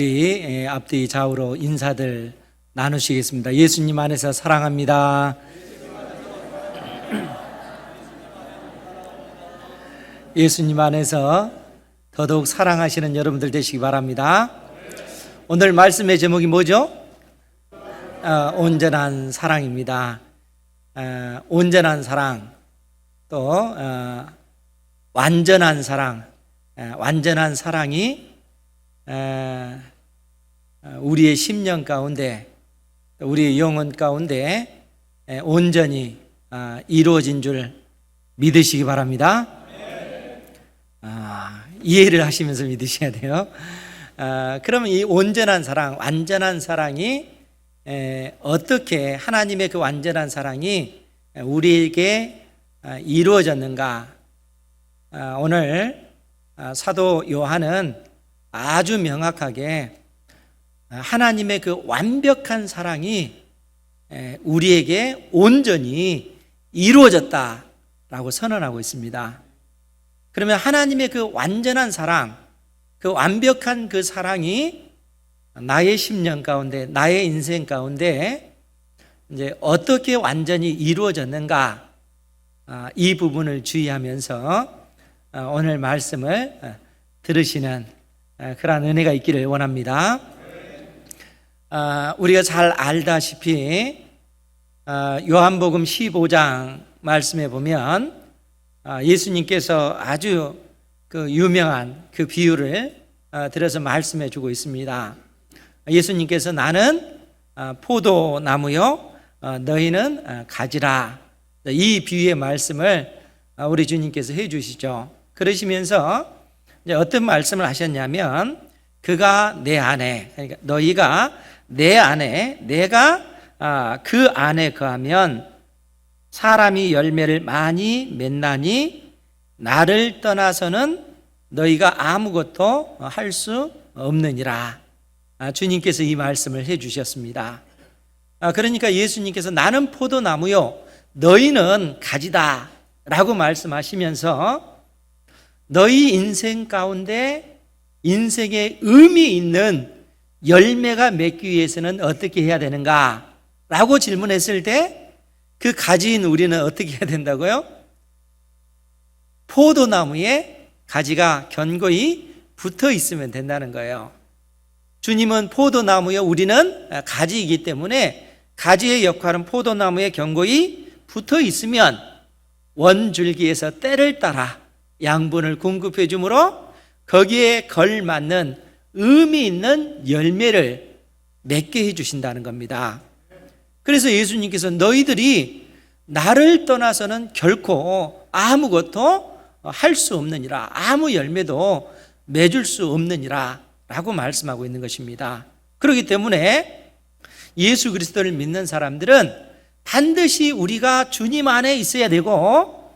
우리 앞뒤 좌우로 인사들 나누시겠습니다. 예수님 안에서 사랑합니다. 예수님 안에서 더더욱 사랑하시는 여러분들 되시기 바랍니다. 오늘 말씀의 제목이 뭐죠? 온전한 사랑입니다. 온전한 사랑, 또 완전한 사랑, 완전한 사랑이 우리의 심령 가운데, 우리의 영혼 가운데 온전히 이루어진 줄 믿으시기 바랍니다. 이해를 하시면서 믿으셔야 돼요. 그러면 이 온전한 사랑, 완전한 사랑이 어떻게 하나님의 그 완전한 사랑이 우리에게 이루어졌는가? 오늘 사도 요한은 아주 명확하게 하나님의 그 완벽한 사랑이 우리에게 온전히 이루어졌다라고 선언하고 있습니다. 그러면 하나님의 그 완전한 사랑, 그 완벽한 그 사랑이 나의 심령 가운데, 나의 인생 가운데 이제 어떻게 완전히 이루어졌는가, 이 부분을 주의하면서 오늘 말씀을 들으시는 그러한 은혜가 있기를 원합니다. 우리가 잘 알다시피 요한복음 15장 말씀에 보면 예수님께서 아주 그 유명한 그 비유를 들어서 말씀해 주고 있습니다. 예수님께서 나는 포도나무요, 너희는 가지라. 이 비유의 말씀을 우리 주님께서 해 주시죠. 그러시면서 이제 어떤 말씀을 하셨냐면, 그가 내 안에, 그러니까 너희가 내 안에, 내가 그 안에 거하면 사람이 열매를 많이 맺나니 나를 떠나서는 너희가 아무것도 할 수 없느니라. 주님께서 이 말씀을 해 주셨습니다. 그러니까 예수님께서 나는 포도나무요, 너희는 가지다 라고 말씀하시면서 너희 인생 가운데 인생에 의미 있는 열매가 맺기 위해서는 어떻게 해야 되는가? 라고 질문했을 때 그 가지인 우리는 어떻게 해야 된다고요? 포도나무에 가지가 견고히 붙어 있으면 된다는 거예요. 주님은 포도나무요, 우리는 가지이기 때문에 가지의 역할은 포도나무에 견고히 붙어 있으면 원줄기에서 때를 따라 양분을 공급해 주므로 거기에 걸맞는 의미 있는 열매를 맺게 해 주신다는 겁니다. 그래서 예수님께서 너희들이 나를 떠나서는 결코 아무것도 할 수 없느니라, 아무 열매도 맺을 수 없느니라 라고 말씀하고 있는 것입니다. 그렇기 때문에 예수 그리스도를 믿는 사람들은 반드시 우리가 주님 안에 있어야 되고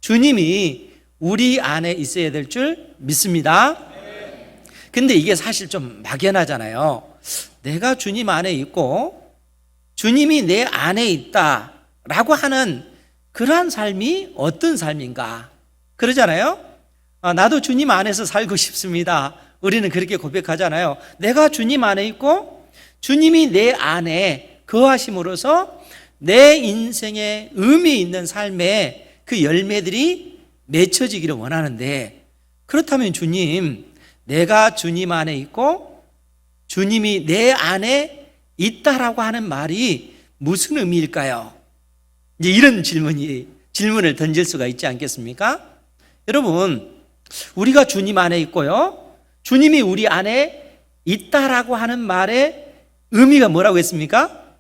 주님이 우리 안에 있어야 될 줄 믿습니다. 근데 이게 사실 좀 막연하잖아요. 내가 주님 안에 있고 주님이 내 안에 있다라고 하는 그러한 삶이 어떤 삶인가? 그러잖아요. 나도 주님 안에서 살고 싶습니다. 우리는 그렇게 고백하잖아요. 내가 주님 안에 있고 주님이 내 안에 거하심으로써 내 인생에 의미 있는 삶의 그 열매들이 맺혀지기를 원하는데, 그렇다면 주님, 내가 주님 안에 있고 주님이 내 안에 있다라고 하는 말이 무슨 의미일까요? 이제 이런 질문을 던질 수가 있지 않겠습니까? 여러분, 우리가 주님 안에 있고요, 주님이 우리 안에 있다라고 하는 말의 의미가 뭐라고 했습니까?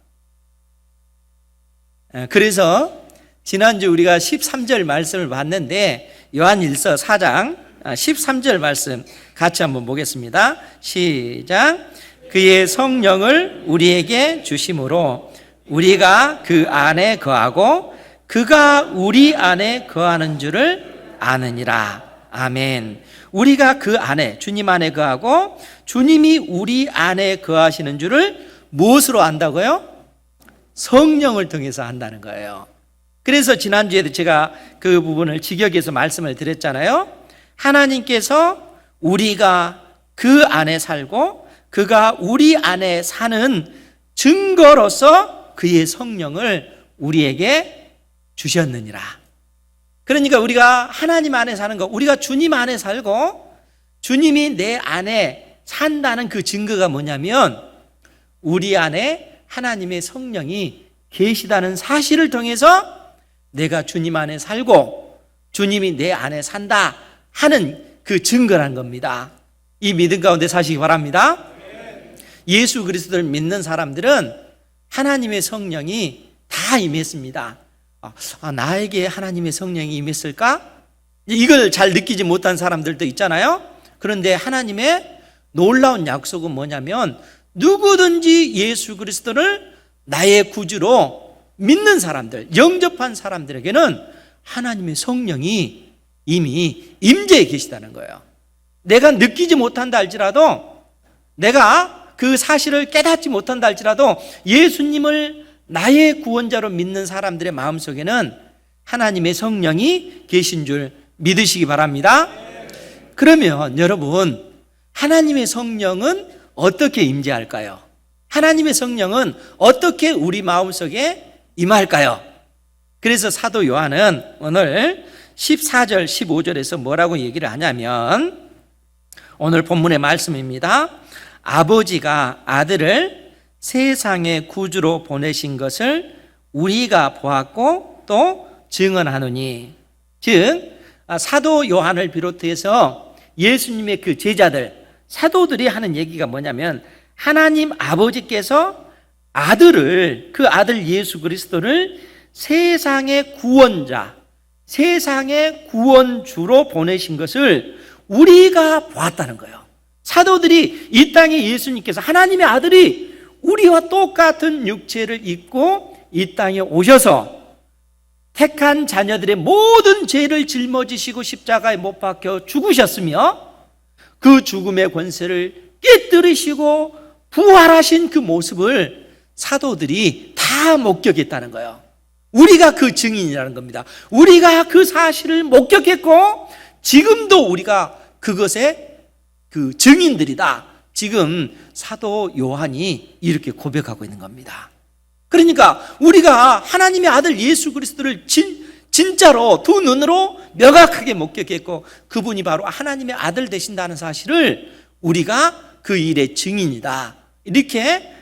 그래서 지난주 우리가 13절 말씀을 봤는데 요한일서 4장 13절 말씀 같이 한번 보겠습니다. 시작. 그의 성령을 우리에게 주심으로 우리가 그 안에 거하고 그가 우리 안에 거하는 줄을 아느니라. 아멘. 우리가 그 안에, 주님 안에 거하고 주님이 우리 안에 거하시는 줄을 무엇으로 안다고요? 성령을 통해서 안다는 거예요. 그래서 지난주에도 제가 그 부분을 직역해서 말씀을 드렸잖아요. 하나님께서 우리가 그 안에 살고 그가 우리 안에 사는 증거로서 그의 성령을 우리에게 주셨느니라. 그러니까 우리가 하나님 안에 사는 것, 우리가 주님 안에 살고 주님이 내 안에 산다는 그 증거가 뭐냐면 우리 안에 하나님의 성령이 계시다는 사실을 통해서 내가 주님 안에 살고 주님이 내 안에 산다 하는 그 증거란 겁니다. 이 믿음 가운데 사시기 바랍니다. 예수 그리스도를 믿는 사람들은 하나님의 성령이 다 임했습니다. 나에게 하나님의 성령이 임했을까? 이걸 잘 느끼지 못한 사람들도 있잖아요. 그런데 하나님의 놀라운 약속은 뭐냐면 누구든지 예수 그리스도를 나의 구주로 믿는 사람들, 영접한 사람들에게는 하나님의 성령이 이미 임재해 계시다는 거예요. 내가 느끼지 못한다 할지라도, 내가 그 사실을 깨닫지 못한다 할지라도 예수님을 나의 구원자로 믿는 사람들의 마음속에는 하나님의 성령이 계신 줄 믿으시기 바랍니다. 그러면 여러분, 하나님의 성령은 어떻게 임재할까요? 하나님의 성령은 어떻게 우리 마음속에 임할까요? 그래서 사도 요한은 오늘 14절 15절에서 뭐라고 얘기를 하냐면, 오늘 본문의 말씀입니다. 아버지가 아들을 세상의 구주로 보내신 것을 우리가 보았고 또 증언하노니. 즉 사도 요한을 비롯해서 예수님의 그 제자들, 사도들이 하는 얘기가 뭐냐면 하나님 아버지께서 아들을, 그 아들 예수 그리스도를 세상의 구원자, 세상의 구원주로 보내신 것을 우리가 보았다는 거예요. 사도들이 이 땅에 예수님께서, 하나님의 아들이 우리와 똑같은 육체를 입고 이 땅에 오셔서 택한 자녀들의 모든 죄를 짊어지시고 십자가에 못 박혀 죽으셨으며 그 죽음의 권세를 깨뜨리시고 부활하신 그 모습을 사도들이 다 목격했다는 거예요. 우리가 그 증인이라는 겁니다. 우리가 그 사실을 목격했고 지금도 우리가 그것의 그 증인들이다. 지금 사도 요한이 이렇게 고백하고 있는 겁니다. 그러니까 우리가 하나님의 아들 예수 그리스도를 진짜로 두 눈으로 명확하게 목격했고 그분이 바로 하나님의 아들 되신다는 사실을 우리가 그 일의 증인이다. 이렇게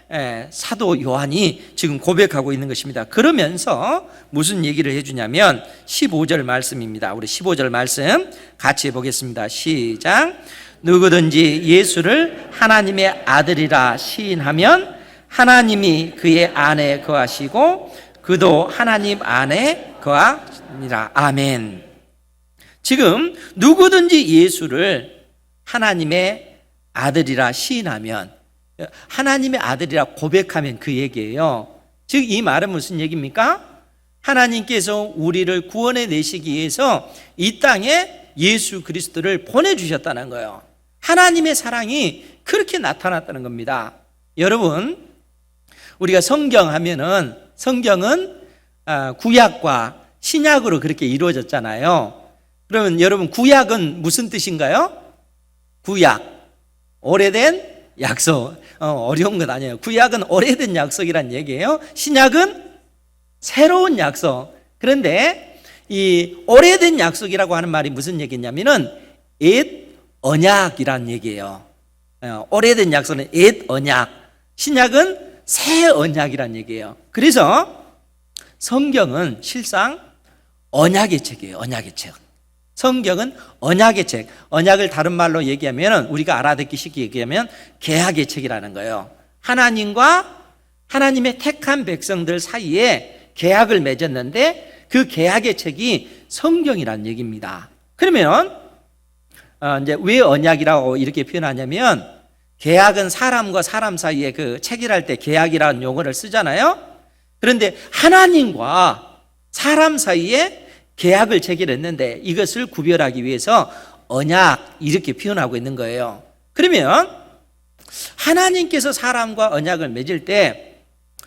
사도 요한이 지금 고백하고 있는 것입니다. 그러면서 무슨 얘기를 해주냐면 15절 말씀입니다. 우리 15절 말씀 같이 해보겠습니다. 시작. 누구든지 예수를 하나님의 아들이라 시인하면 하나님이 그의 안에 거하시고 그도 하나님 안에 거하니라. 아멘. 지금 누구든지 예수를 하나님의 아들이라 시인하면, 하나님의 아들이라 고백하면 그 얘기예요. 즉 이 말은 무슨 얘기입니까? 하나님께서 우리를 구원해 내시기 위해서 이 땅에 예수 그리스도를 보내주셨다는 거예요. 하나님의 사랑이 그렇게 나타났다는 겁니다. 여러분, 우리가 성경 하면은 성경은 구약과 신약으로 그렇게 이루어졌잖아요. 그러면 여러분, 구약은 무슨 뜻인가요? 구약, 오래된 약속. 어려운 것 아니에요. 구약은 오래된 약속이란 얘기예요. 신약은 새로운 약속. 그런데 이 오래된 약속이라고 하는 말이 무슨 얘기냐면은 옛 언약이란 얘기예요. 오래된 약속은 옛 언약, 신약은 새 언약이란 얘기예요. 그래서 성경은 실상 언약의 책이에요. 언약의 책. 성경은 언약의 책. 언약을 다른 말로 얘기하면, 우리가 알아듣기 쉽게 얘기하면 계약의 책이라는 거예요. 하나님과 하나님의 택한 백성들 사이에 계약을 맺었는데 그 계약의 책이 성경이라는 얘기입니다. 그러면 이제 왜 언약이라고 이렇게 표현하냐면, 계약은 사람과 사람 사이에 그 체결할 때 계약이라는 용어를 쓰잖아요. 그런데 하나님과 사람 사이에 계약을 체결했는데 이것을 구별하기 위해서 언약 이렇게 표현하고 있는 거예요. 그러면 하나님께서 사람과 언약을 맺을 때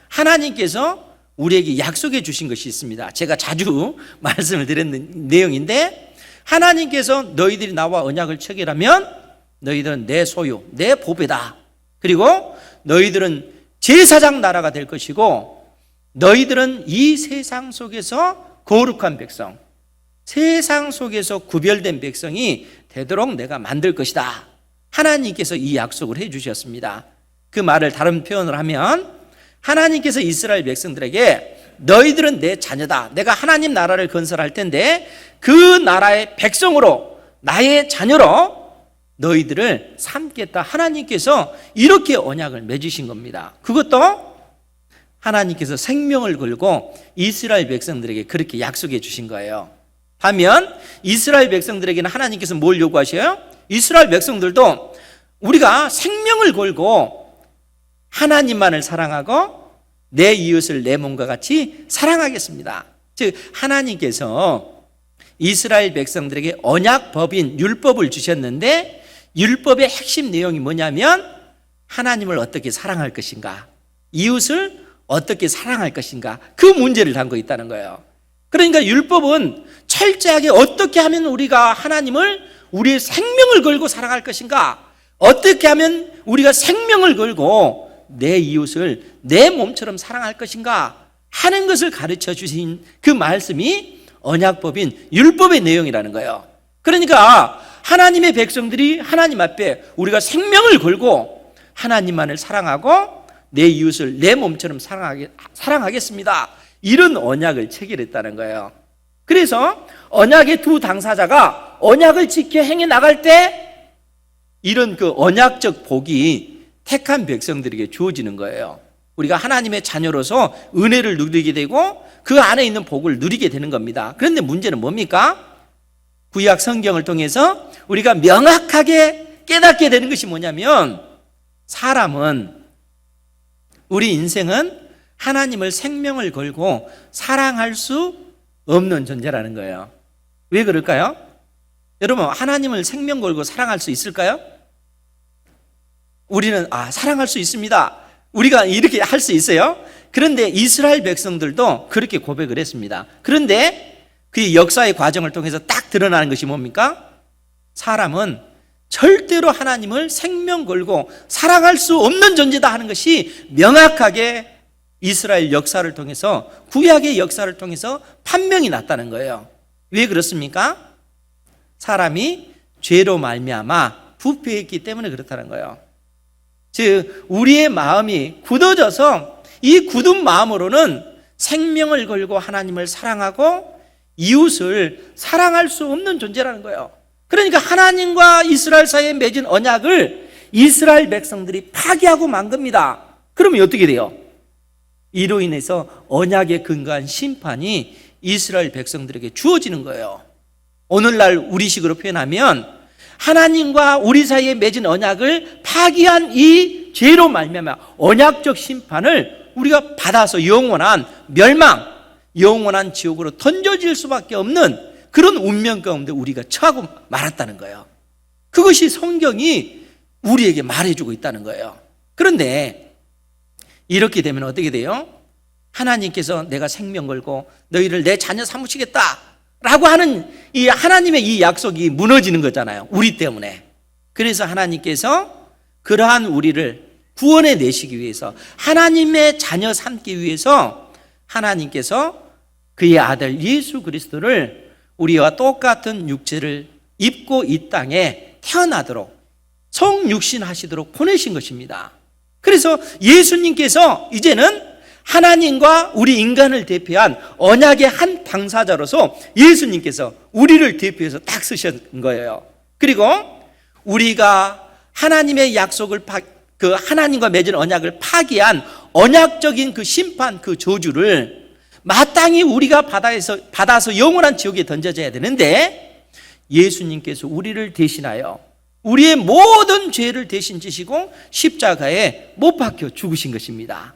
하나님께서 우리에게 약속해 주신 것이 있습니다. 제가 자주 말씀을 드렸는 내용인데, 하나님께서 너희들이 나와 언약을 체결하면 너희들은 내 소유, 내 보배다. 그리고 너희들은 제사장 나라가 될 것이고 너희들은 이 세상 속에서 거룩한 백성, 세상 속에서 구별된 백성이 되도록 내가 만들 것이다. 하나님께서 이 약속을 해 주셨습니다. 그 말을 다른 표현을 하면 하나님께서 이스라엘 백성들에게 너희들은 내 자녀다. 내가 하나님 나라를 건설할 텐데 그 나라의 백성으로 나의 자녀로 너희들을 삼겠다. 하나님께서 이렇게 언약을 맺으신 겁니다. 그것도 하나님께서 생명을 걸고 이스라엘 백성들에게 그렇게 약속해 주신 거예요. 반면 이스라엘 백성들에게는 하나님께서 뭘 요구하셔요? 이스라엘 백성들도 우리가 생명을 걸고 하나님만을 사랑하고 내 이웃을 내 몸과 같이 사랑하겠습니다. 즉 하나님께서 이스라엘 백성들에게 언약법인 율법을 주셨는데 율법의 핵심 내용이 뭐냐면 하나님을 어떻게 사랑할 것인가, 이웃을 어떻게 사랑할 것인가, 그 문제를 담고 있다는 거예요. 그러니까 율법은 철저하게 어떻게 하면 우리가 하나님을 우리의 생명을 걸고 사랑할 것인가, 어떻게 하면 우리가 생명을 걸고 내 이웃을 내 몸처럼 사랑할 것인가 하는 것을 가르쳐 주신 그 말씀이 언약법인 율법의 내용이라는 거예요. 그러니까 하나님의 백성들이 하나님 앞에 우리가 생명을 걸고 하나님만을 사랑하고 내 이웃을 내 몸처럼 사랑하겠습니다. 이런 언약을 체결했다는 거예요. 그래서 언약의 두 당사자가 언약을 지켜 행해 나갈 때 이런 그 언약적 복이 택한 백성들에게 주어지는 거예요. 우리가 하나님의 자녀로서 은혜를 누리게 되고 그 안에 있는 복을 누리게 되는 겁니다. 그런데 문제는 뭡니까? 구약 성경을 통해서 우리가 명확하게 깨닫게 되는 것이 뭐냐면 사람은, 우리 인생은 하나님을 생명을 걸고 사랑할 수 없는 존재라는 거예요. 왜 그럴까요? 여러분, 하나님을 생명 걸고 사랑할 수 있을까요? 우리는 사랑할 수 있습니다. 우리가 이렇게 할 수 있어요. 그런데 이스라엘 백성들도 그렇게 고백을 했습니다. 그런데 그 역사의 과정을 통해서 딱 드러나는 것이 뭡니까? 사람은 절대로 하나님을 생명 걸고 사랑할 수 없는 존재다 하는 것이 명확하게 이스라엘 역사를 통해서, 구약의 역사를 통해서 판명이 났다는 거예요. 왜 그렇습니까? 사람이 죄로 말미암아 부패했기 때문에 그렇다는 거예요. 즉 우리의 마음이 굳어져서 이 굳은 마음으로는 생명을 걸고 하나님을 사랑하고 이웃을 사랑할 수 없는 존재라는 거예요. 그러니까 하나님과 이스라엘 사이에 맺은 언약을 이스라엘 백성들이 파기하고 만 겁니다. 그러면 어떻게 돼요? 이로 인해서 언약에 근거한 심판이 이스라엘 백성들에게 주어지는 거예요. 오늘날 우리식으로 표현하면 하나님과 우리 사이에 맺은 언약을 파기한 이 죄로 말미암아 언약적 심판을 우리가 받아서 영원한 멸망, 영원한 지옥으로 던져질 수밖에 없는 그런 운명 가운데 우리가 처하고 말았다는 거예요. 그것이 성경이 우리에게 말해주고 있다는 거예요. 그런데 이렇게 되면 어떻게 돼요? 하나님께서 내가 생명 걸고 너희를 내 자녀 삼으시겠다 라고 하는 이 하나님의 이 약속이 무너지는 거잖아요. 우리 때문에. 그래서 하나님께서 그러한 우리를 구원해 내시기 위해서, 하나님의 자녀 삼기 위해서 하나님께서 그의 아들 예수 그리스도를 우리와 똑같은 육체를 입고 이 땅에 태어나도록 성육신하시도록 보내신 것입니다. 그래서 예수님께서 이제는 하나님과 우리 인간을 대표한 언약의 한 당사자로서 예수님께서 우리를 대표해서 딱 쓰신 거예요. 그리고 우리가 하나님의 약속을 그 하나님과 맺은 언약을 파기한 언약적인 그 심판, 그 저주를 마땅히 우리가 받아서 영원한 지옥에 던져져야 되는데 예수님께서 우리를 대신하여 우리의 모든 죄를 대신 지시고 십자가에 못 박혀 죽으신 것입니다.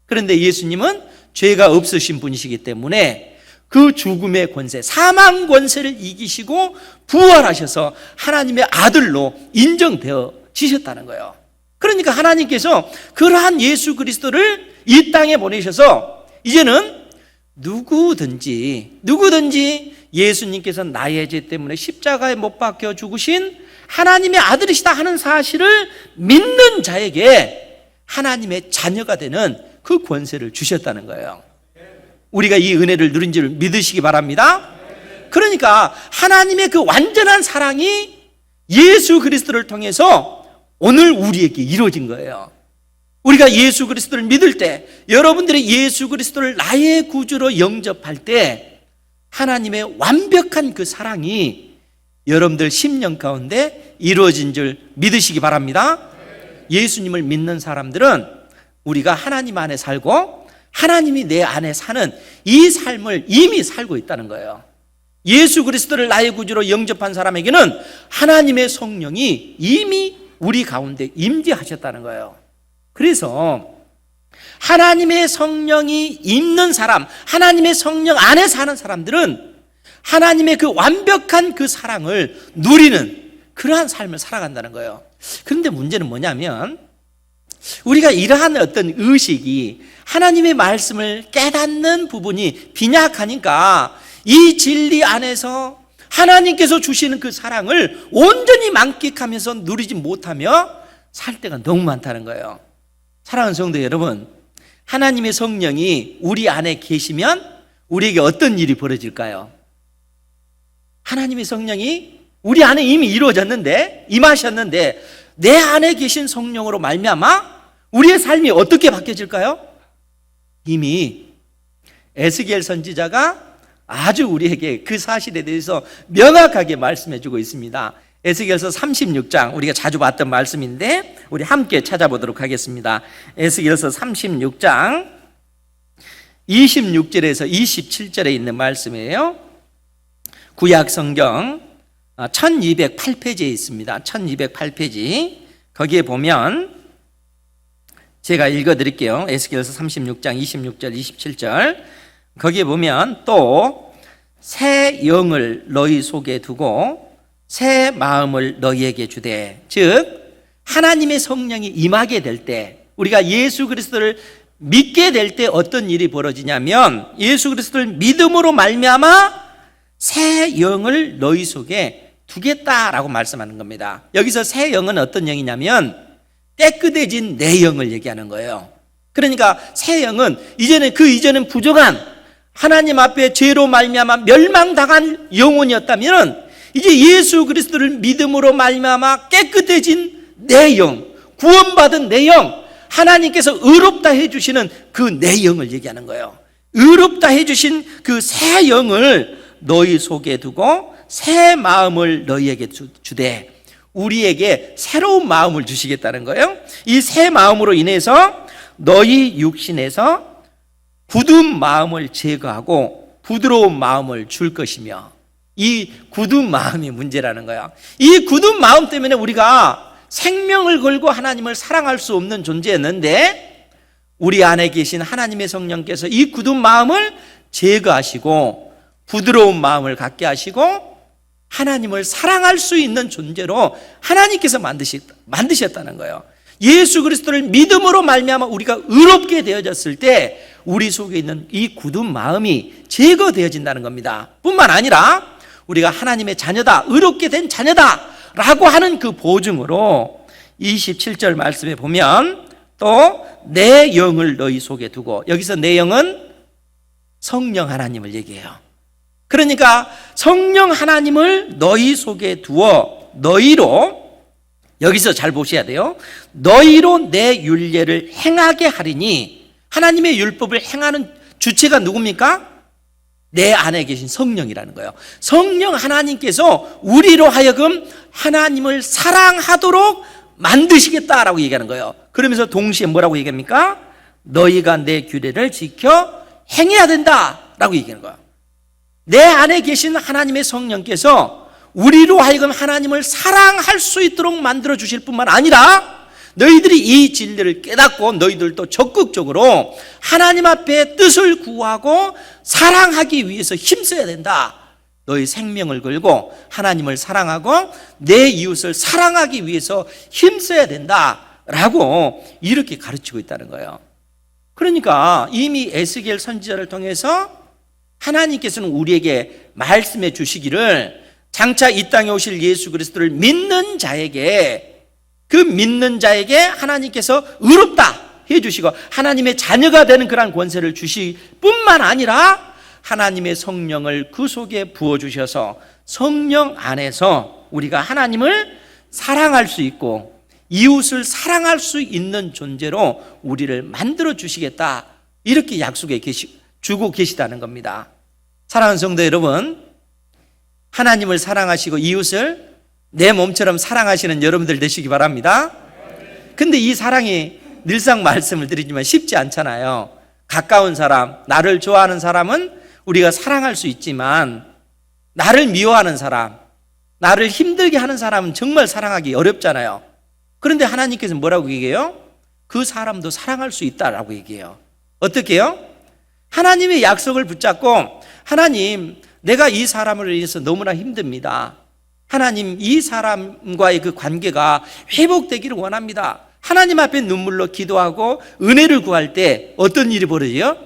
그런데 예수님은 죄가 없으신 분이시기 때문에 그 죽음의 권세, 사망 권세를 이기시고 부활하셔서 하나님의 아들로 인정되어지셨다는 거예요. 그러니까 하나님께서 그러한 예수 그리스도를 이 땅에 보내셔서 이제는 누구든지 예수님께서 나의 죄 때문에 십자가에 못 박혀 죽으신 하나님의 아들이시다 하는 사실을 믿는 자에게 하나님의 자녀가 되는 그 권세를 주셨다는 거예요. 우리가 이 은혜를 누린 줄 믿으시기 바랍니다. 그러니까 하나님의 그 완전한 사랑이 예수 그리스도를 통해서 오늘 우리에게 이루어진 거예요. 우리가 예수 그리스도를 믿을 때, 여러분들이 예수 그리스도를 나의 구주로 영접할 때 하나님의 완벽한 그 사랑이 여러분들 심령 가운데 이루어진 줄 믿으시기 바랍니다. 예수님을 믿는 사람들은 우리가 하나님 안에 살고 하나님이 내 안에 사는 이 삶을 이미 살고 있다는 거예요. 예수 그리스도를 나의 구주로 영접한 사람에게는 하나님의 성령이 이미 우리 가운데 임재하셨다는 거예요. 그래서 하나님의 성령이 있는 사람, 하나님의 성령 안에 사는 사람들은 하나님의 그 완벽한 그 사랑을 누리는 그러한 삶을 살아간다는 거예요. 그런데 문제는 뭐냐면 우리가 이러한 어떤 의식이 하나님의 말씀을 깨닫는 부분이 빈약하니까 이 진리 안에서 하나님께서 주시는 그 사랑을 온전히 만끽하면서 누리지 못하며 살 때가 너무 많다는 거예요. 사랑하는 성도 여러분, 하나님의 성령이 우리 안에 계시면 우리에게 어떤 일이 벌어질까요? 하나님의 성령이 우리 안에 이미 이루어졌는데, 임하셨는데 내 안에 계신 성령으로 말미암아 우리의 삶이 어떻게 바뀌어질까요? 이미 에스겔 선지자가 아주 우리에게 그 사실에 대해서 명확하게 말씀해 주고 있습니다. 에스겔서 36장, 우리가 자주 봤던 말씀인데 우리 함께 찾아보도록 하겠습니다. 에스겔서 36장 26절에서 27절에 있는 말씀이에요. 구약 성경 1208페이지에 있습니다. 1208페이지. 거기에 보면 제가 읽어드릴게요. 에스겔서 36장 26절 27절. 거기에 보면 또 새 영을 너희 속에 두고 새 마음을 너희에게 주되, 즉 하나님의 성령이 임하게 될 때, 우리가 예수 그리스도를 믿게 될 때 어떤 일이 벌어지냐면 예수 그리스도를 믿음으로 말미암아 새 영을 너희 속에 두겠다라고 말씀하는 겁니다. 여기서 새 영은 어떤 영이냐면 깨끗해진 내 영을 얘기하는 거예요. 그러니까 새 영은 이전엔 부정한 하나님 앞에 죄로 말미암아 멸망당한 영혼이었다면 이제 예수 그리스도를 믿음으로 말미암아 깨끗해진 내 영, 구원받은 내 영, 하나님께서 의롭다 해주시는 그 내 영을 얘기하는 거예요. 의롭다 해주신 그 새 영을 너희 속에 두고 새 마음을 너희에게 주되, 우리에게 새로운 마음을 주시겠다는 거예요. 이 새 마음으로 인해서 너희 육신에서 굳은 마음을 제거하고 부드러운 마음을 줄 것이며, 이 굳은 마음이 문제라는 거야. 이 굳은 마음 때문에 우리가 생명을 걸고 하나님을 사랑할 수 없는 존재였는데 우리 안에 계신 하나님의 성령께서 이 굳은 마음을 제거하시고 부드러운 마음을 갖게 하시고 하나님을 사랑할 수 있는 존재로 하나님께서 만드셨다는 거예요. 예수 그리스도를 믿음으로 말미암아 우리가 의롭게 되어졌을 때 우리 속에 있는 이 굳은 마음이 제거되어진다는 겁니다. 뿐만 아니라 우리가 하나님의 자녀다, 의롭게 된 자녀다 라고 하는 그 보증으로 27절 말씀에 보면 또 내 영을 너희 속에 두고, 여기서 내 영은 성령 하나님을 얘기해요. 그러니까 성령 하나님을 너희 속에 두어 너희로, 여기서 잘 보셔야 돼요. 너희로 내 율례를 행하게 하리니, 하나님의 율법을 행하는 주체가 누굽니까? 내 안에 계신 성령이라는 거예요. 성령 하나님께서 우리로 하여금 하나님을 사랑하도록 만드시겠다라고 얘기하는 거예요. 그러면서 동시에 뭐라고 얘기합니까? 너희가 내 규례를 지켜 행해야 된다라고 얘기하는 거예요. 내 안에 계신 하나님의 성령께서 우리로 하여금 하나님을 사랑할 수 있도록 만들어 주실 뿐만 아니라 너희들이 이 진리를 깨닫고 너희들도 적극적으로 하나님 앞에 뜻을 구하고 사랑하기 위해서 힘써야 된다. 너희 생명을 걸고 하나님을 사랑하고 내 이웃을 사랑하기 위해서 힘써야 된다라고 이렇게 가르치고 있다는 거예요. 그러니까 이미 에스겔 선지자를 통해서 하나님께서는 우리에게 말씀해 주시기를 장차 이 땅에 오실 예수 그리스도를 믿는 자에게, 그 믿는 자에게 하나님께서 의롭다 해주시고 하나님의 자녀가 되는 그러한 권세를 주실 뿐만 아니라 하나님의 성령을 그 속에 부어주셔서 성령 안에서 우리가 하나님을 사랑할 수 있고 이웃을 사랑할 수 있는 존재로 우리를 만들어 주시겠다, 이렇게 약속해 주고 계시다는 겁니다. 사랑하는 성도 여러분, 하나님을 사랑하시고 이웃을 내 몸처럼 사랑하시는 여러분들 되시기 바랍니다. 근데 이 사랑이 늘상 말씀을 드리지만 쉽지 않잖아요. 가까운 사람, 나를 좋아하는 사람은 우리가 사랑할 수 있지만 나를 미워하는 사람, 나를 힘들게 하는 사람은 정말 사랑하기 어렵잖아요. 그런데 하나님께서 뭐라고 얘기해요? 그 사람도 사랑할 수 있다라고 얘기해요. 어떻게 해요? 하나님의 약속을 붙잡고, 하나님, 내가 이 사람을 위해서 너무나 힘듭니다. 하나님, 이 사람과의 그 관계가 회복되기를 원합니다. 하나님 앞에 눈물로 기도하고 은혜를 구할 때 어떤 일이 벌어져요?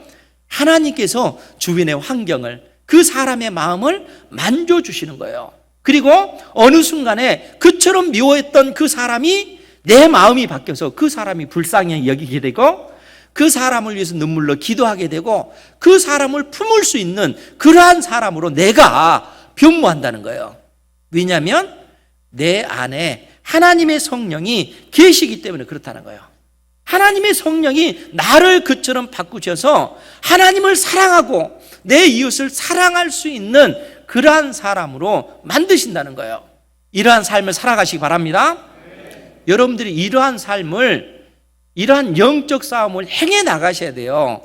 하나님께서 주변의 환경을, 그 사람의 마음을 만져주시는 거예요. 그리고 어느 순간에 그처럼 미워했던 그 사람이 내 마음이 바뀌어서 그 사람이 불쌍히 여기게 되고 그 사람을 위해서 눈물로 기도하게 되고 그 사람을 품을 수 있는 그러한 사람으로 내가 변모한다는 거예요. 왜냐하면 내 안에 하나님의 성령이 계시기 때문에 그렇다는 거예요. 하나님의 성령이 나를 그처럼 바꾸셔서 하나님을 사랑하고 내 이웃을 사랑할 수 있는 그러한 사람으로 만드신다는 거예요. 이러한 삶을 살아가시기 바랍니다. 여러분들이 이러한 삶을, 이러한 영적 싸움을 행해 나가셔야 돼요.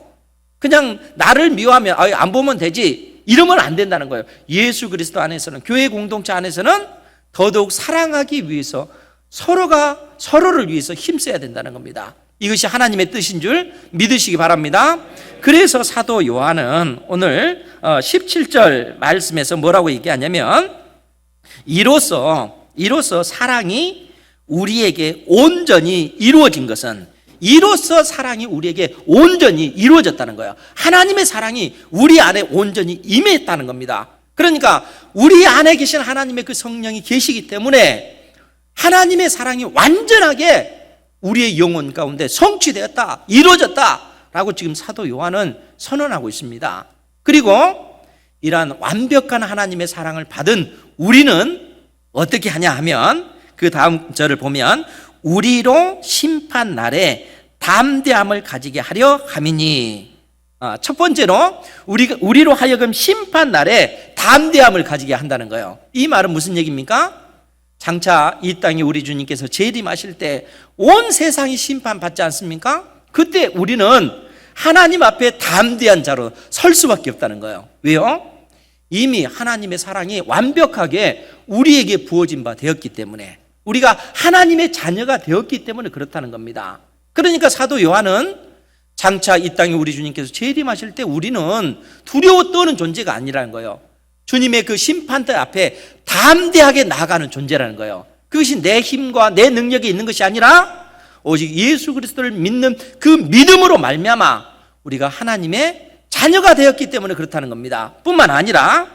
그냥 나를 미워하면 안 보면 되지, 이러면 안 된다는 거예요. 예수 그리스도 안에서는, 교회 공동체 안에서는 더더욱 사랑하기 위해서 서로가 서로를 위해서 힘써야 된다는 겁니다. 이것이 하나님의 뜻인 줄 믿으시기 바랍니다. 그래서 사도 요한은 오늘 17절 말씀에서 뭐라고 얘기하냐면, 이로써 사랑이 우리에게 온전히 이루어진 것은, 이로써 사랑이 우리에게 온전히 이루어졌다는 거예요. 하나님의 사랑이 우리 안에 온전히 임했다는 겁니다. 그러니까 우리 안에 계신 하나님의 그 성령이 계시기 때문에 하나님의 사랑이 완전하게 우리의 영혼 가운데 성취되었다, 이루어졌다라고 지금 사도 요한은 선언하고 있습니다. 그리고 이러한 완벽한 하나님의 사랑을 받은 우리는 어떻게 하냐 하면, 그 다음 절을 보면 우리로 심판 날에 담대함을 가지게 하려 함이니, 첫 번째로 우리로 하여금 심판 날에 담대함을 가지게 한다는 거예요. 이 말은 무슨 얘기입니까? 장차 이 땅에 우리 주님께서 재림하실 때 온 세상이 심판받지 않습니까? 그때 우리는 하나님 앞에 담대한 자로 설 수밖에 없다는 거예요. 왜요? 이미 하나님의 사랑이 완벽하게 우리에게 부어진 바 되었기 때문에, 우리가 하나님의 자녀가 되었기 때문에 그렇다는 겁니다. 그러니까 사도 요한은 장차 이 땅에 우리 주님께서 재림하실 때 우리는 두려워 떠는 존재가 아니라는 거예요. 주님의 그 심판대 앞에 담대하게 나아가는 존재라는 거예요. 그것이 내 힘과 내 능력이 있는 것이 아니라 오직 예수 그리스도를 믿는 그 믿음으로 말미암아 우리가 하나님의 자녀가 되었기 때문에 그렇다는 겁니다. 뿐만 아니라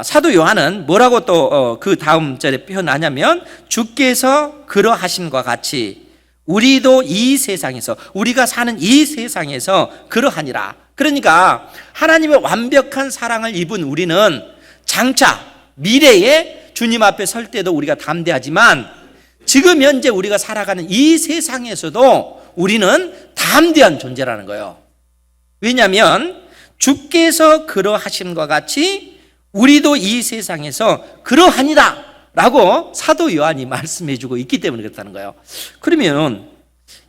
사도 요한은 뭐라고 또 그 다음 절에 표현하냐면, 주께서 그러하심과 같이 우리도 이 세상에서, 우리가 사는 이 세상에서 그러하니라. 그러니까 하나님의 완벽한 사랑을 입은 우리는 장차 미래에 주님 앞에 설 때도 우리가 담대하지만 지금 현재 우리가 살아가는 이 세상에서도 우리는 담대한 존재라는 거예요. 왜냐하면 주께서 그러하심과 같이 우리도 이 세상에서 그러하니라 라고 사도 요한이 말씀해 주고 있기 때문에 그렇다는 거예요. 그러면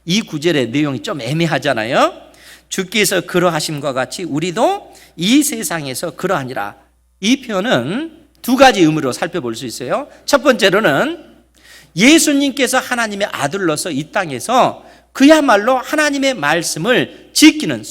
이 구절의 내용이 좀 애매하잖아요. 주께서 그러하심과 같이 우리도 이 세상에서 그러하니라. 이 표현은 두 가지 의미로 살펴볼 수 있어요. 첫 번째로는 예수님께서 하나님의 아들로서 이 땅에서 그야말로 하나님의 말씀을 지키는,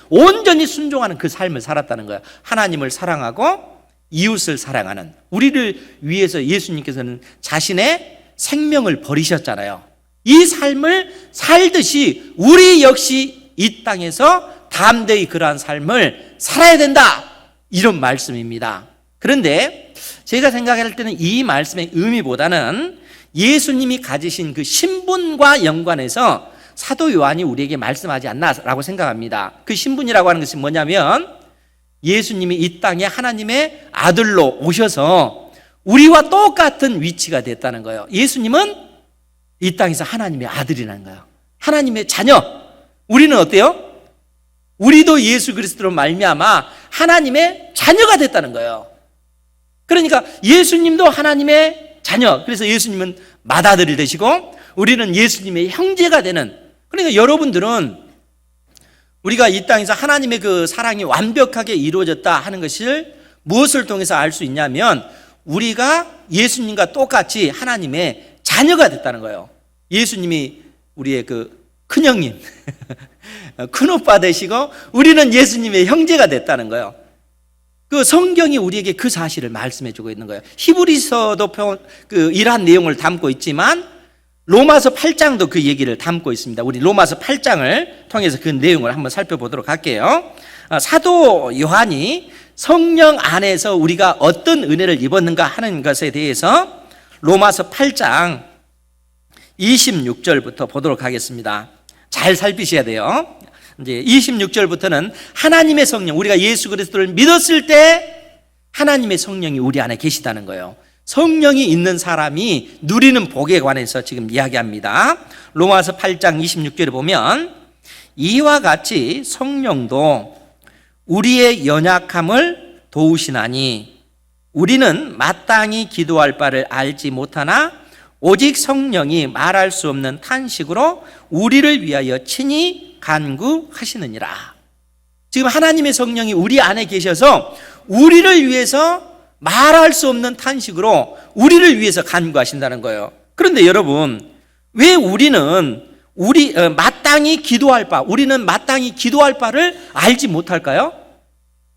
온전히 순종하는 그 삶을 살았다는 거예요. 하나님을 사랑하고 이웃을 사랑하는, 우리를 위해서 예수님께서는 자신의 생명을 버리셨잖아요. 이 삶을 살듯이 우리 역시 이 땅에서 담대히 그러한 삶을 살아야 된다, 이런 말씀입니다. 그런데 제가 생각할 때는 이 말씀의 의미보다는 예수님이 가지신 그 신분과 연관해서 사도 요한이 우리에게 말씀하지 않나라고 생각합니다. 그 신분이라고 하는 것이 뭐냐면 예수님이 이 땅에 하나님의 아들로 오셔서 우리와 똑같은 위치가 됐다는 거예요. 예수님은 이 땅에서 하나님의 아들이라는 거예요. 하나님의 자녀. 우리는 어때요? 우리도 예수 그리스도로 말미암아 하나님의 자녀가 됐다는 거예요. 그러니까 예수님도 하나님의 자녀. 그래서 예수님은 맏아들이 되시고 우리는 예수님의 형제가 되는. 그러니까 여러분들은 우리가 이 땅에서 하나님의 그 사랑이 완벽하게 이루어졌다 하는 것을 무엇을 통해서 알 수 있냐면 우리가 예수님과 똑같이 하나님의 자녀가 됐다는 거예요. 예수님이 우리의 그 큰형님, 큰오빠 되시고 우리는 예수님의 형제가 됐다는 거예요. 그 성경이 우리에게 그 사실을 말씀해 주고 있는 거예요. 히브리서도 이러한 내용을 담고 있지만 로마서 8장도 그 얘기를 담고 있습니다. 우리 로마서 8장을 통해서 그 내용을 한번 살펴보도록 할게요. 사도 요한이 성령 안에서 우리가 어떤 은혜를 입었는가 하는 것에 대해서 로마서 8장 26절부터 보도록 하겠습니다. 잘 살피셔야 돼요. 이제 26절부터는 하나님의 성령, 우리가 예수 그리스도를 믿었을 때 하나님의 성령이 우리 안에 계시다는 거예요. 성령이 있는 사람이 누리는 복에 관해서 지금 이야기합니다. 로마서 8장 26절에 보면 이와 같이 성령도 우리의 연약함을 도우시나니 우리는 마땅히 기도할 바를 알지 못하나 오직 성령이 말할 수 없는 탄식으로 우리를 위하여 친히 간구하시느니라. 지금 하나님의 성령이 우리 안에 계셔서 우리를 위해서 말할 수 없는 탄식으로 우리를 위해서 간구하신다는 거예요. 그런데 여러분, 왜 우리는 마땅히 기도할 바, 우리는 마땅히 기도할 바를 알지 못할까요?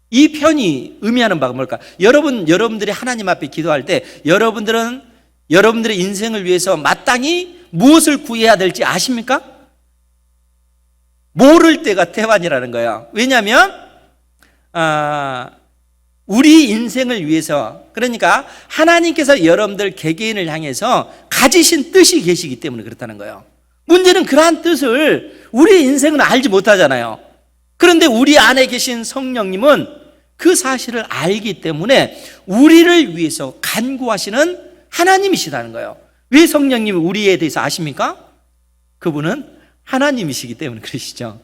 이 편이 의미하는 바가 뭘까? 여러분들이 하나님 앞에 기도할 때 여러분들은 여러분들의 인생을 위해서 마땅히 무엇을 구해야 될지 아십니까? 모를 때가 태반이라는 거예요. 왜냐하면 우리 인생을 위해서, 그러니까 하나님께서 여러분들 개개인을 향해서 가지신 뜻이 계시기 때문에 그렇다는 거예요. 문제는 그러한 뜻을 우리 인생은 알지 못하잖아요. 그런데 우리 안에 계신 성령님은 그 사실을 알기 때문에 우리를 위해서 간구하시는 하나님이시다는 거예요. 왜 성령님이 우리에 대해서 아십니까? 그분은 하나님이시기 때문에 그러시죠.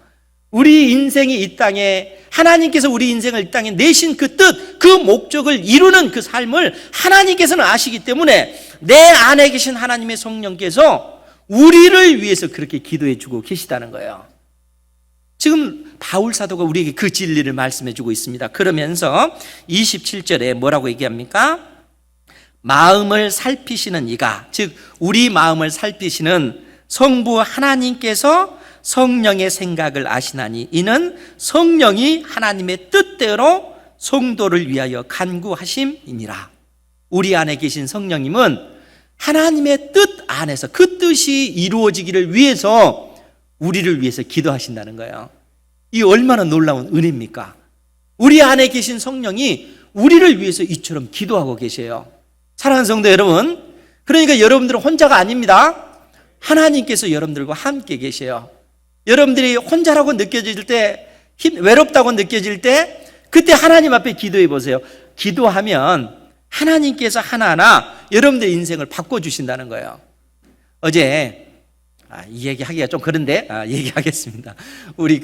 우리 인생이 이 땅에, 하나님께서 우리 인생을 이 땅에 내신 그 뜻, 그 목적을 이루는 그 삶을 하나님께서는 아시기 때문에 내 안에 계신 하나님의 성령께서 우리를 위해서 그렇게 기도해 주고 계시다는 거예요. 지금 바울 사도가 우리에게 그 진리를 말씀해 주고 있습니다. 그러면서 27절에 뭐라고 얘기합니까? 마음을 살피시는 이가, 즉 우리 마음을 살피시는 성부 하나님께서 성령의 생각을 아시나니 이는 성령이 하나님의 뜻대로 성도를 위하여 간구하심이니라. 우리 안에 계신 성령님은 하나님의 뜻 안에서 그 뜻이 이루어지기를 위해서 우리를 위해서 기도하신다는 거예요. 이 얼마나 놀라운 은혜입니까? 우리 안에 계신 성령이 우리를 위해서 이처럼 기도하고 계세요. 사랑하는 성도 여러분, 그러니까 여러분들은 혼자가 아닙니다. 하나님께서 여러분들과 함께 계세요. 여러분들이 혼자라고 느껴질 때, 외롭다고 느껴질 때 그때 하나님 앞에 기도해 보세요. 기도하면 하나님께서 하나하나 여러분들의 인생을 바꿔주신다는 거예요. 어제 이 얘기하기가 좀 그런데 얘기하겠습니다. 우리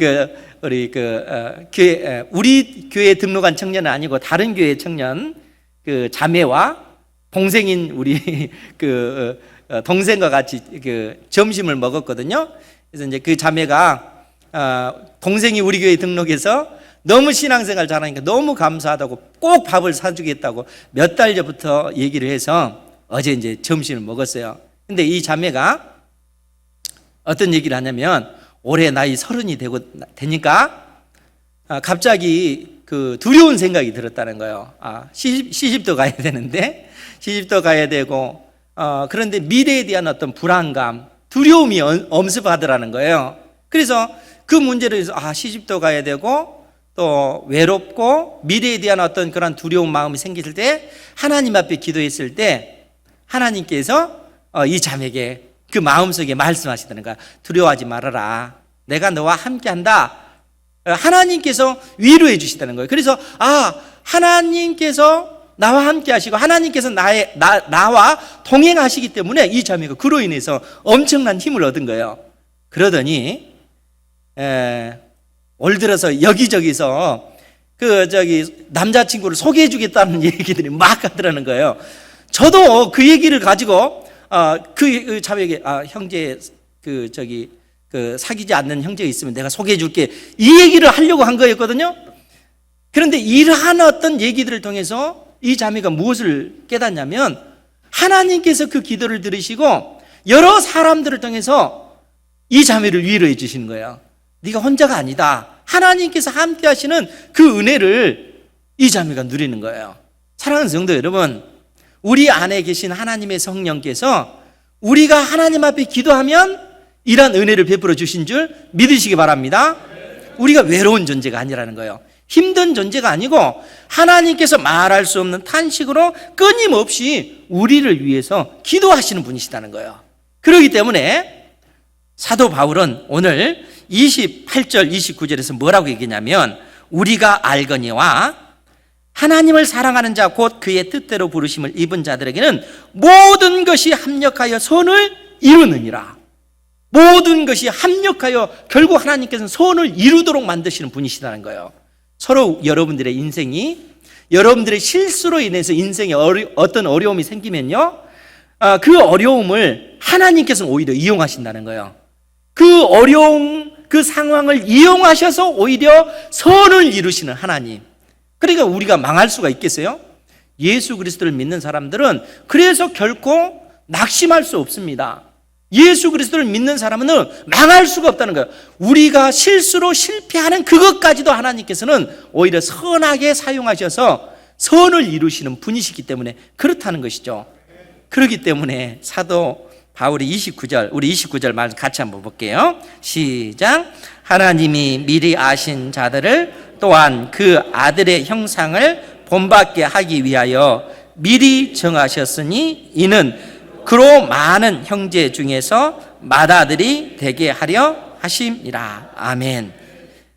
교회 등록한 청년은 아니고 다른 교회 청년 그 자매와 동생인 우리 동생과 같이 점심을 먹었거든요. 그래서 이제 그 자매가 동생이 우리 교회에 등록해서 너무 신앙생활 잘하니까 너무 감사하다고 꼭 밥을 사주겠다고 몇 달 전부터 얘기를 해서 어제 이제 점심을 먹었어요. 근데 이 자매가 어떤 얘기를 하냐면 올해 나이 30이 되니까 갑자기 그 두려운 생각이 들었다는 거예요. 시집도 가야 되는데 시집도 가야 되고 그런데 미래에 대한 어떤 불안감, 두려움이 엄습하더라는 거예요. 그래서 그 문제로 해서 시집도 가야 되고 또 외롭고 미래에 대한 어떤 그런 두려운 마음이 생길 때 하나님 앞에 기도했을 때 하나님께서 이 자매에게 그 마음속에 말씀하시다는 거야. 두려워하지 말아라. 내가 너와 함께한다. 하나님께서 위로해 주시다는 거예요. 그래서 하나님께서 나와 함께 하시고 하나님께서 나와 동행하시기 때문에 이 자매가 그로 인해서 엄청난 힘을 얻은 거예요. 그러더니 올 들어서 여기저기서 남자친구를 소개해 주겠다는 얘기들이 막 하더라는 거예요. 저도 그 얘기를 가지고 그 자매에게 형제 사귀지 않는 형제가 있으면 내가 소개해 줄게, 이 얘기를 하려고 한 거였거든요. 그런데 이러한 어떤 얘기들을 통해서 이 자매가 무엇을 깨닫냐면 하나님께서 그 기도를 들으시고 여러 사람들을 통해서 이 자매를 위로해 주시는 거예요. 네가 혼자가 아니다. 하나님께서 함께 하시는 그 은혜를 이 자매가 누리는 거예요. 사랑하는 성도 여러분, 우리 안에 계신 하나님의 성령께서 우리가 하나님 앞에 기도하면 이런 은혜를 베풀어 주신 줄 믿으시기 바랍니다. 우리가 외로운 존재가 아니라는 거예요. 힘든 존재가 아니고 하나님께서 말할 수 없는 탄식으로 끊임없이 우리를 위해서 기도하시는 분이시다는 거예요. 그렇기 때문에 사도 바울은 오늘 28절 29절에서 뭐라고 얘기냐면 우리가 알거니와 하나님을 사랑하는 자 곧 그의 뜻대로 부르심을 입은 자들에게는 모든 것이 합력하여 선을 이루느니라. 모든 것이 합력하여 결국 하나님께서는 선을 이루도록 만드시는 분이시다는 거예요. 서로 여러분들의 인생이 여러분들의 실수로 인해서 인생에 어떤 어려움이 생기면요, 그 어려움을 하나님께서는 오히려 이용하신다는 거예요. 그 어려움, 그 상황을 이용하셔서 오히려 선을 이루시는 하나님. 그러니까 우리가 망할 수가 있겠어요? 예수 그리스도를 믿는 사람들은 그래서 결코 낙심할 수 없습니다. 예수 그리스도를 믿는 사람은 망할 수가 없다는 거예요. 우리가 실수로 실패하는 그것까지도 하나님께서는 오히려 선하게 사용하셔서 선을 이루시는 분이시기 때문에 그렇다는 것이죠. 그렇기 때문에 사도 바울이 29절, 우리 29절 말씀 같이 한번 볼게요. 시작. 하나님이 미리 아신 자들을 또한 그 아들의 형상을 본받게 하기 위하여 미리 정하셨으니 이는 그로 많은 형제 중에서 맏아들이 되게 하려 하심이라. 아멘.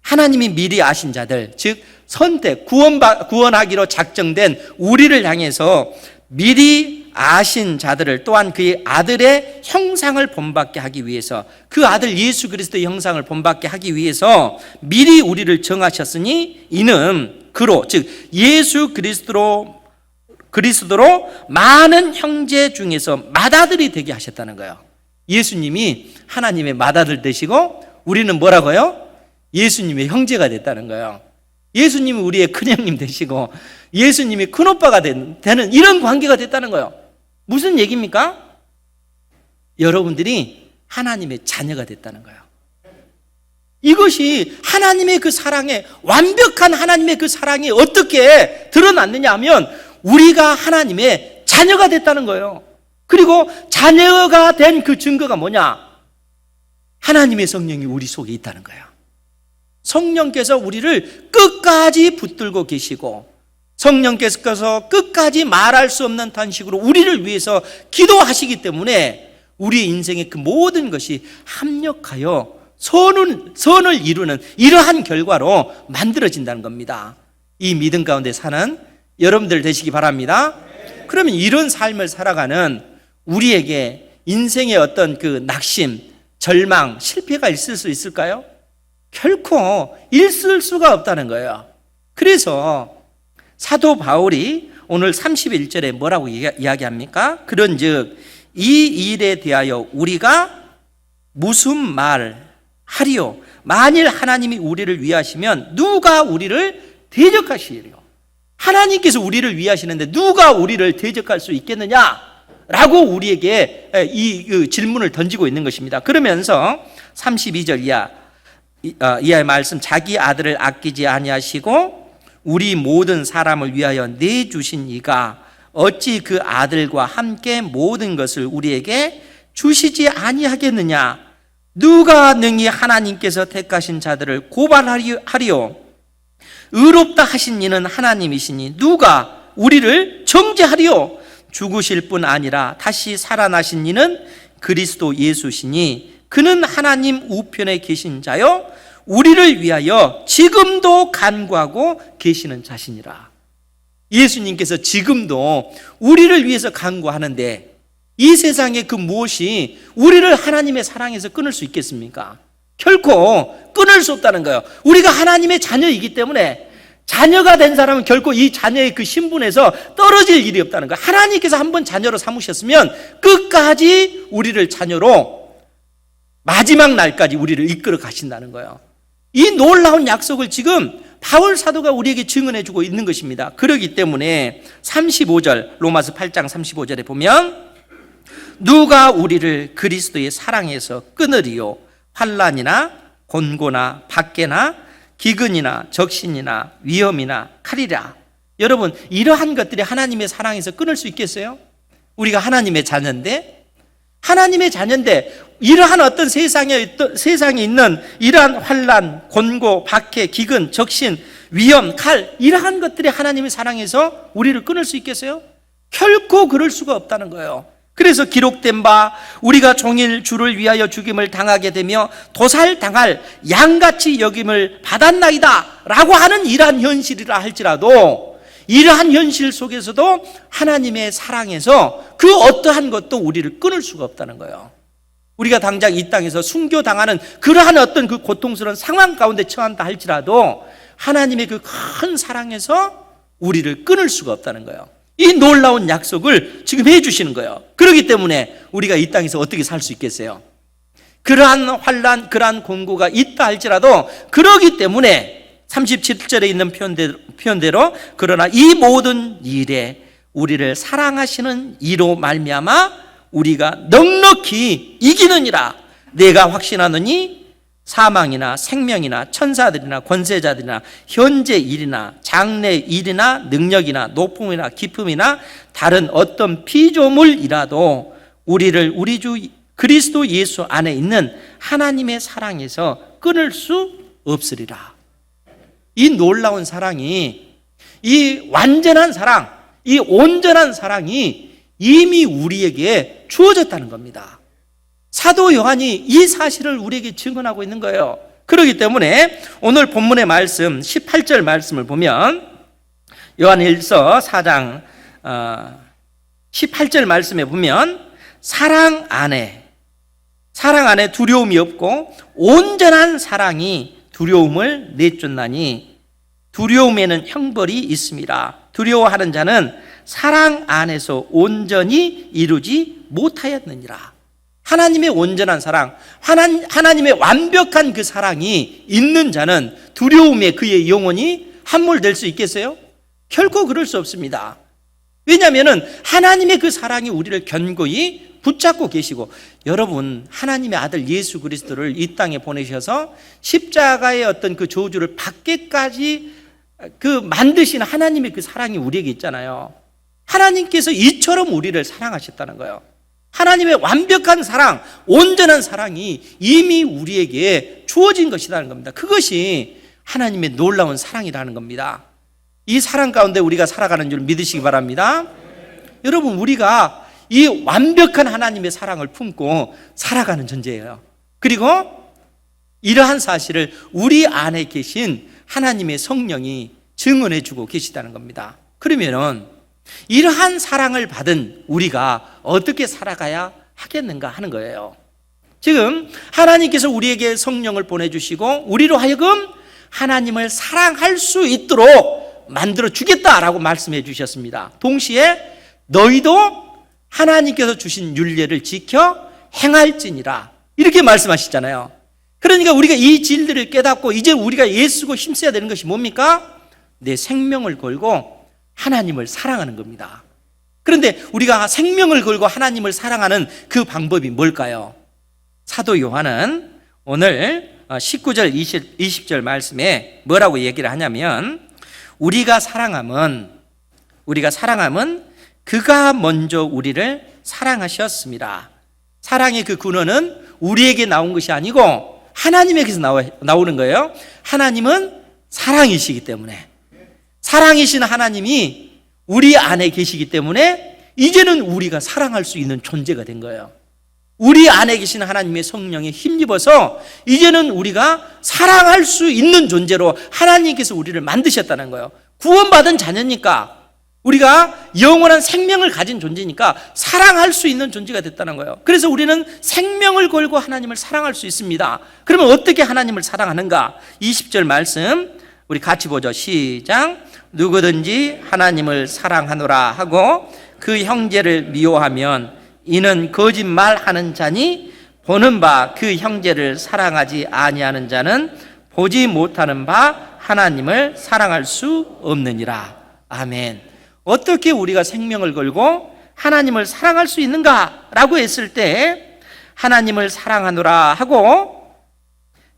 하나님이 미리 아신 자들, 즉 선택, 구원하기로 작정된 우리를 향해서 미리 아신 자들을 또한 그의 아들의 형상을 본받게 하기 위해서, 그 아들 예수 그리스도의 형상을 본받게 하기 위해서 미리 우리를 정하셨으니 이는 그로, 즉 예수 그리스도로 많은 형제 중에서 맏아들이 되게 하셨다는 거예요. 예수님이 하나님의 맏아들 되시고 우리는 뭐라고요? 예수님의 형제가 됐다는 거예요. 예수님이 우리의 큰형님 되시고 예수님이 큰오빠가 되는 이런 관계가 됐다는 거예요. 무슨 얘기입니까? 여러분들이 하나님의 자녀가 됐다는 거예요. 이것이 하나님의 그 사랑에, 완벽한 하나님의 그 사랑이 어떻게 드러났느냐 하면 우리가 하나님의 자녀가 됐다는 거예요. 그리고 자녀가 된 그 증거가 뭐냐? 하나님의 성령이 우리 속에 있다는 거예요. 성령께서 우리를 끝까지 붙들고 계시고 성령께서 끝까지 말할 수 없는 탄식으로 우리를 위해서 기도하시기 때문에 우리의 인생의 그 모든 것이 합력하여 선을 이루는 이러한 결과로 만들어진다는 겁니다. 이 믿음 가운데 사는 여러분들 되시기 바랍니다. 그러면 이런 삶을 살아가는 우리에게 인생의 어떤 그 낙심, 절망, 실패가 있을 수 있을까요? 결코 있을 수가 없다는 거예요. 그래서 사도 바울이 오늘 31절에 뭐라고 이야기합니까? 그런즉 이 일에 대하여 우리가 무슨 말 하리요? 만일 하나님이 우리를 위하시면 누가 우리를 대적하시리요? 하나님께서 우리를 위하시는데 누가 우리를 대적할 수 있겠느냐? 라고 우리에게 이 질문을 던지고 있는 것입니다. 그러면서 32절 이하의 말씀, 자기 아들을 아끼지 아니하시고 우리 모든 사람을 위하여 내주신 이가 어찌 그 아들과 함께 모든 것을 우리에게 주시지 아니하겠느냐? 누가 능히 하나님께서 택하신 자들을 고발하리요? 의롭다 하신 이는 하나님이시니 누가 우리를 정죄하리요? 죽으실 뿐 아니라 다시 살아나신 이는 그리스도 예수시니 그는 하나님 우편에 계신 자요 우리를 위하여 지금도 간구하고 계시는 자시니라. 예수님께서 지금도 우리를 위해서 간구하는데 이 세상에 그 무엇이 우리를 하나님의 사랑에서 끊을 수 있겠습니까? 결코 끊을 수 없다는 거예요. 우리가 하나님의 자녀이기 때문에 자녀가 된 사람은 결코 이 자녀의 그 신분에서 떨어질 일이 없다는 거예요. 하나님께서 한번 자녀로 삼으셨으면 끝까지 우리를 자녀로 마지막 날까지 우리를 이끌어 가신다는 거예요. 이 놀라운 약속을 지금 바울 사도가 우리에게 증언해 주고 있는 것입니다. 그렇기 때문에 35절 로마서 8장 35절에 보면 누가 우리를 그리스도의 사랑에서 끊으리요? 환난이나 곤고나 박해나 기근이나 적신이나 위험이나 칼이라. 여러분, 이러한 것들이 하나님의 사랑에서 끊을 수 있겠어요? 우리가 하나님의 자녀인데 이러한 어떤 세상에 있는 이러한 환난, 곤고, 박해, 기근, 적신, 위험, 칼, 이러한 것들이 하나님의 사랑에서 우리를 끊을 수 있겠어요? 결코 그럴 수가 없다는 거예요. 그래서 기록된 바 우리가 종일 주를 위하여 죽임을 당하게 되며 도살당할 양같이 여김을 받았나이다 라고 하는 이러한 현실이라 할지라도 이러한 현실 속에서도 하나님의 사랑에서 그 어떠한 것도 우리를 끊을 수가 없다는 거예요. 우리가 당장 이 땅에서 순교당하는 그러한 어떤 그 고통스러운 상황 가운데 처한다 할지라도 하나님의 그 큰 사랑에서 우리를 끊을 수가 없다는 거예요. 이 놀라운 약속을 지금 해주시는 거예요. 그렇기 때문에 우리가 이 땅에서 어떻게 살 수 있겠어요? 그러한 환난, 그러한 곤고가 있다 할지라도 그러기 때문에 37절에 있는 표현대로 그러나 이 모든 일에 우리를 사랑하시는 이로 말미암아 우리가 넉넉히 이기느니라. 내가 확신하노니 사망이나 생명이나 천사들이나 권세자들이나 현재 일이나 장래 일이나 능력이나 높음이나 깊음이나 다른 어떤 피조물이라도 우리를 우리 주 그리스도 예수 안에 있는 하나님의 사랑에서 끊을 수 없으리라. 이 놀라운 사랑이, 이 완전한 사랑, 이 온전한 사랑이 이미 우리에게 주어졌다는 겁니다. 사도 요한이 이 사실을 우리에게 증언하고 있는 거예요. 그렇기 때문에 오늘 본문의 말씀 18절 말씀을 보면 요한일서 4장 18절 말씀에 보면 사랑 안에 두려움이 없고 온전한 사랑이 두려움을 내쫓나니 두려움에는 형벌이 있습니다. 두려워하는 자는 사랑 안에서 온전히 이루지 못하였느니라. 하나님의 온전한 사랑, 하나님의 완벽한 그 사랑이 있는 자는 두려움에 그의 영혼이 함몰될 수 있겠어요? 결코 그럴 수 없습니다. 왜냐하면 하나님의 그 사랑이 우리를 견고히 붙잡고 계시고, 여러분 하나님의 아들 예수 그리스도를 이 땅에 보내셔서 십자가의 어떤 그 저주를 받게까지 그 만드신 하나님의 그 사랑이 우리에게 있잖아요. 하나님께서 이처럼 우리를 사랑하셨다는 거예요. 하나님의 완벽한 사랑, 온전한 사랑이 이미 우리에게 주어진 것이라는 겁니다. 그것이 하나님의 놀라운 사랑이라는 겁니다. 이 사랑 가운데 우리가 살아가는 줄 믿으시기 바랍니다. 여러분, 우리가 이 완벽한 하나님의 사랑을 품고 살아가는 존재예요. 그리고 이러한 사실을 우리 안에 계신 하나님의 성령이 증언해 주고 계시다는 겁니다. 그러면은 이러한 사랑을 받은 우리가 어떻게 살아가야 하겠는가 하는 거예요. 지금 하나님께서 우리에게 성령을 보내주시고 우리로 하여금 하나님을 사랑할 수 있도록 만들어 주겠다라고 말씀해 주셨습니다. 동시에 너희도 하나님께서 주신 율례를 지켜 행할지니라 이렇게 말씀하시잖아요. 그러니까 우리가 이 진리를 깨닫고 이제 우리가 예수고 힘써야 되는 것이 뭡니까? 내 생명을 걸고 하나님을 사랑하는 겁니다. 그런데 우리가 생명을 걸고 하나님을 사랑하는 그 방법이 뭘까요? 사도 요한은 오늘 19절 20절 말씀에 뭐라고 얘기를 하냐면 우리가 사랑함은 그가 먼저 우리를 사랑하셨습니다. 사랑의 그 근원은 우리에게 나온 것이 아니고 하나님에게서 나오는 거예요. 하나님은 사랑이시기 때문에, 사랑이신 하나님이 우리 안에 계시기 때문에 이제는 우리가 사랑할 수 있는 존재가 된 거예요. 우리 안에 계신 하나님의 성령에 힘입어서 이제는 우리가 사랑할 수 있는 존재로 하나님께서 우리를 만드셨다는 거예요. 구원받은 자녀니까, 우리가 영원한 생명을 가진 존재니까 사랑할 수 있는 존재가 됐다는 거예요. 그래서 우리는 생명을 걸고 하나님을 사랑할 수 있습니다. 그러면 어떻게 하나님을 사랑하는가? 20절 말씀 우리 같이 보죠. 시작. 누구든지 하나님을 사랑하노라 하고 그 형제를 미워하면 이는 거짓말하는 자니 보는 바 그 형제를 사랑하지 아니하는 자는 보지 못하는 바 하나님을 사랑할 수 없느니라. 아멘. 어떻게 우리가 생명을 걸고 하나님을 사랑할 수 있는가라고 했을 때, 하나님을 사랑하노라 하고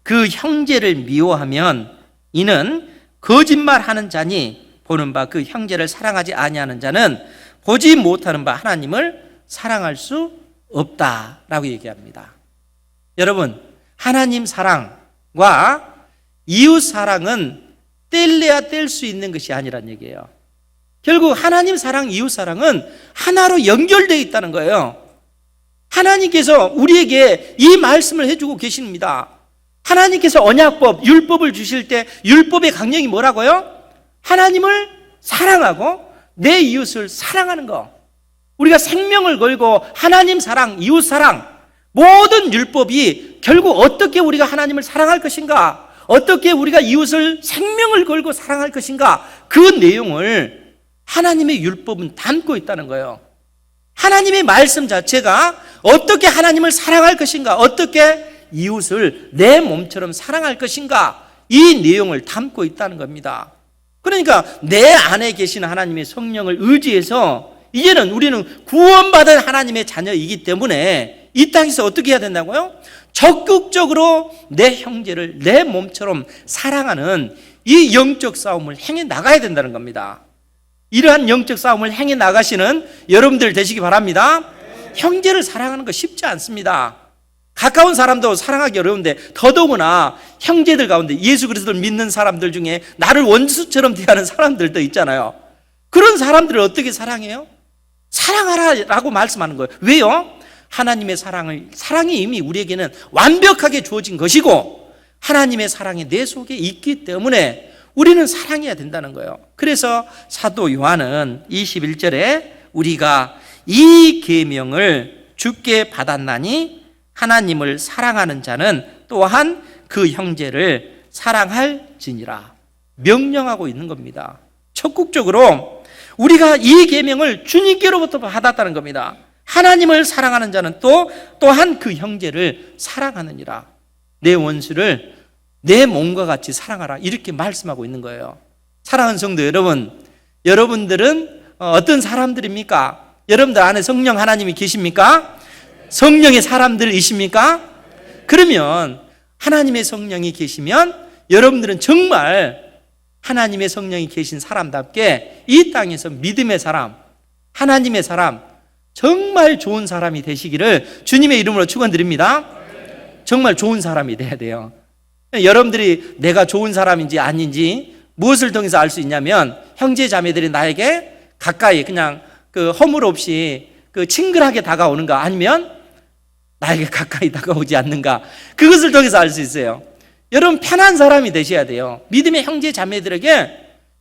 그 형제를 미워하면 이는 거짓말하는 자니 보는 바 그 형제를 사랑하지 아니하는 자는 보지 못하는 바 하나님을 사랑할 수 없다라고 얘기합니다. 여러분, 하나님 사랑과 이웃 사랑은 뗄래야 뗄 수 있는 것이 아니란 얘기예요. 결국 하나님 사랑, 이웃 사랑은 하나로 연결되어 있다는 거예요. 하나님께서 우리에게 이 말씀을 해주고 계십니다. 하나님께서 언약법, 율법을 주실 때 율법의 강령이 뭐라고요? 하나님을 사랑하고 내 이웃을 사랑하는 거. 우리가 생명을 걸고 하나님 사랑, 이웃 사랑, 모든 율법이 결국 어떻게 우리가 하나님을 사랑할 것인가, 어떻게 우리가 이웃을 생명을 걸고 사랑할 것인가, 그 내용을 하나님의 율법은 담고 있다는 거예요. 하나님의 말씀 자체가 어떻게 하나님을 사랑할 것인가, 어떻게 이웃을 내 몸처럼 사랑할 것인가, 이 내용을 담고 있다는 겁니다. 그러니까 내 안에 계신 하나님의 성령을 의지해서 이제는 우리는 구원받은 하나님의 자녀이기 때문에 이 땅에서 어떻게 해야 된다고요? 적극적으로 내 형제를 내 몸처럼 사랑하는 이 영적 싸움을 행해 나가야 된다는 겁니다. 이러한 영적 싸움을 행해 나가시는 여러분들 되시기 바랍니다. 형제를 사랑하는 거 쉽지 않습니다. 가까운 사람도 사랑하기 어려운데 더더구나 형제들 가운데 예수 그리스도를 믿는 사람들 중에 나를 원수처럼 대하는 사람들도 있잖아요. 그런 사람들을 어떻게 사랑해요? 사랑하라라고 말씀하는 거예요. 왜요? 하나님의 사랑이 이미 우리에게는 완벽하게 주어진 것이고 하나님의 사랑이 내 속에 있기 때문에 우리는 사랑해야 된다는 거예요. 그래서 사도 요한은 21절에 우리가 이 계명을 주께 받았나니 하나님을 사랑하는 자는 또한 그 형제를 사랑할지니라 명령하고 있는 겁니다. 적극적으로 우리가 이 계명을 주님께로부터 받았다는 겁니다. 하나님을 사랑하는 자는 또한 그 형제를 사랑하느니라. 내 원수를 내 몸과 같이 사랑하라, 이렇게 말씀하고 있는 거예요. 사랑하는 성도 여러분, 여러분들은 어떤 사람들입니까? 여러분들 안에 성령 하나님이 계십니까? 성령의 사람들이십니까? 그러면 하나님의 성령이 계시면 여러분들은 정말 하나님의 성령이 계신 사람답게 이 땅에서 믿음의 사람, 하나님의 사람, 정말 좋은 사람이 되시기를 주님의 이름으로 축원드립니다. 정말 좋은 사람이 돼야 돼요. 여러분들이 내가 좋은 사람인지 아닌지 무엇을 통해서 알 수 있냐면, 형제 자매들이 나에게 가까이 그냥 허물 없이 친근하게 다가오는가, 아니면 나에게 가까이 다가오지 않는가, 그것을 통해서 알 수 있어요. 여러분, 편한 사람이 되셔야 돼요. 믿음의 형제 자매들에게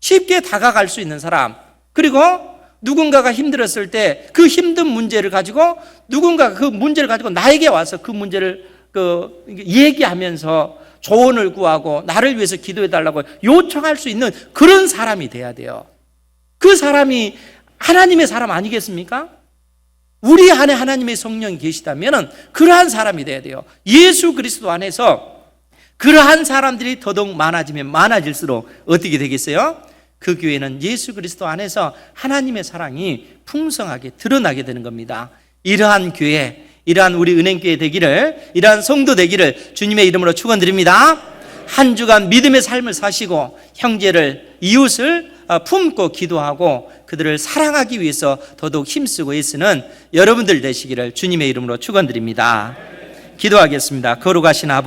쉽게 다가갈 수 있는 사람, 그리고 누군가가 힘들었을 때 그 힘든 문제를 가지고 누군가가 그 문제를 가지고 나에게 와서 그 문제를 얘기하면서 조언을 구하고 나를 위해서 기도해달라고 요청할 수 있는 그런 사람이 돼야 돼요. 그 사람이 하나님의 사람 아니겠습니까? 우리 안에 하나님의 성령이 계시다면 그러한 사람이 돼야 돼요. 예수 그리스도 안에서 그러한 사람들이 더더욱 많아지면 많아질수록 어떻게 되겠어요? 그 교회는 예수 그리스도 안에서 하나님의 사랑이 풍성하게 드러나게 되는 겁니다. 이러한 교회, 이러한 우리 은행교회 되기를, 이러한 성도 되기를 주님의 이름으로 축원드립니다. 한 주간 믿음의 삶을 사시고 형제를, 이웃을 품고 기도하고 그들을 사랑하기 위해서 더더욱 힘쓰고 애쓰는 여러분들 되시기를 주님의 이름으로 축원드립니다. 기도하겠습니다. 거룩하신 아버지,